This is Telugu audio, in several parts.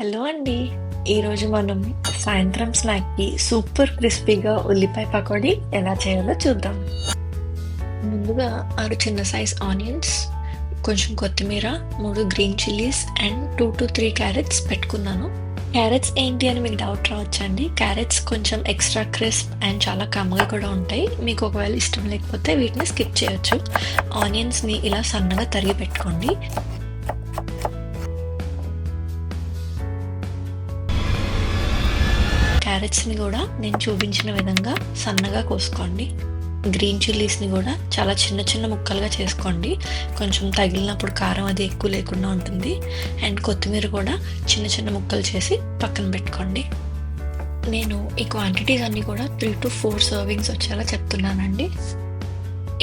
హలో అండి. ఈరోజు మనం సాయంత్రం స్నాక్‌కి సూపర్ క్రిస్పీగా ఉల్లిపాయ పకోడీ ఎలా చేయాలో చూద్దాం. ముందుగా 6 చిన్న సైజ్ ఆనియన్స్, కొంచెం కొత్తిమీర, 3 గ్రీన్ చిల్లీస్ అండ్ 2-3 క్యారెట్స్ పెట్టుకున్నాను. క్యారెట్స్ ఏంటి అని మీకు డౌట్ రావచ్చండి. క్యారెట్స్ కొంచెం ఎక్స్ట్రా క్రిస్ప్ అండ్ చాలా కమ్మగా కూడా ఉంటాయి. మీకు ఒకవేళ ఇష్టం లేకపోతే వీటిని స్కిప్ చేయొచ్చు. ఆనియన్స్‌ని ఇలా సన్నగా తరిగి పెట్టుకోండి. క్యారెట్స్‌ని కూడా నేను చూపించిన విధంగా సన్నగా కోసుకోండి. గ్రీన్ చిల్లీస్‌ని కూడా చాలా చిన్న చిన్న ముక్కలుగా చేసుకోండి. కొంచెం తగిలినప్పుడు కారం అది ఎక్కువ లేకుండా ఉంటుంది. అండ్ కొత్తిమీర కూడా చిన్న చిన్న ముక్కలు చేసి పక్కన పెట్టుకోండి. నేను ఈ క్వాంటిటీస్ అన్నీ కూడా 3-4 సర్వింగ్స్ వచ్చేలా చెప్తున్నానండి.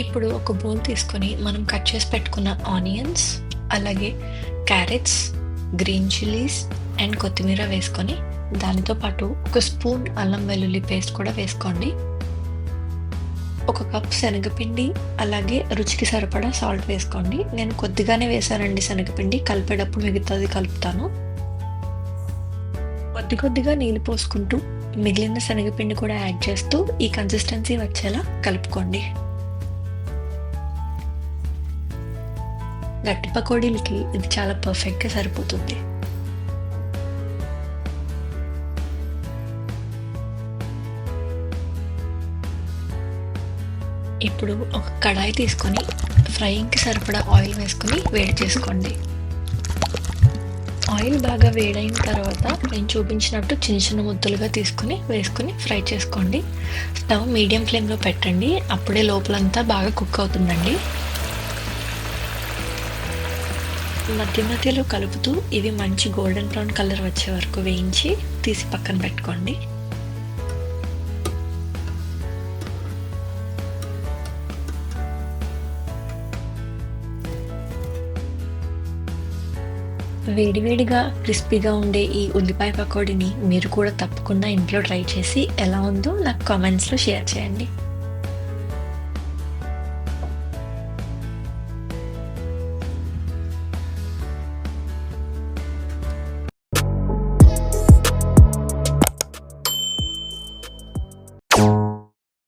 ఇప్పుడు ఒక బౌల్ తీసుకొని మనం కట్ చేసి పెట్టుకున్న ఆనియన్స్, అలాగే క్యారెట్స్, గ్రీన్ చిల్లీస్ అండ్ కొత్తిమీర వేసుకొని దానితో పాటు ఒక స్పూన్ అల్లం వెల్లుల్లి పేస్ట్ కూడా వేసుకోండి. ఒక కప్ శనగపిండి, అలాగే రుచికి సరిపడా సాల్ట్ వేసుకోండి. నేను కొద్దిగానే వేసానండి శనగపిండి, కలిపేటప్పుడు మిగతాది కలుపుతాను. కొద్దిగా నీళ్ళు పోసుకుంటూ మిగిలిన శనగపిండి కూడా యాడ్ చేస్తూ ఈ కన్సిస్టెన్సీ వచ్చేలా కలుపుకోండి. గట్టి పకోడీలకి ఇది చాలా పర్ఫెక్ట్గా సరిపోతుంది. ఇప్పుడు ఒక కడాయి తీసుకొని ఫ్రైయింగ్కి సరిపడా ఆయిల్ వేసుకొని వేడి చేసుకోండి. ఆయిల్ బాగా వేడైన తర్వాత నేను చూపించినట్టు చిన్న చిన్న ముద్దలుగా తీసుకొని వేసుకొని ఫ్రై చేసుకోండి. స్టవ్ మీడియం ఫ్లేమ్లో పెట్టండి, అప్పుడే లోపలంతా బాగా కుక్ అవుతుందండి. మధ్యలో కలుపుతూ ఇవి మంచి గోల్డెన్ బ్రౌన్ కలర్ వచ్చే వరకు వేయించి తీసి పక్కన పెట్టుకోండి. వేడివేడిగా క్రిస్పీగా ఉండే ఈ ఉల్లిపాయ పకోడీని మీరు కూడా తప్పకుండా ఇంట్లో ట్రై చేసి ఎలా ఉందో నాకు కామెంట్స్లో షేర్ చేయండి.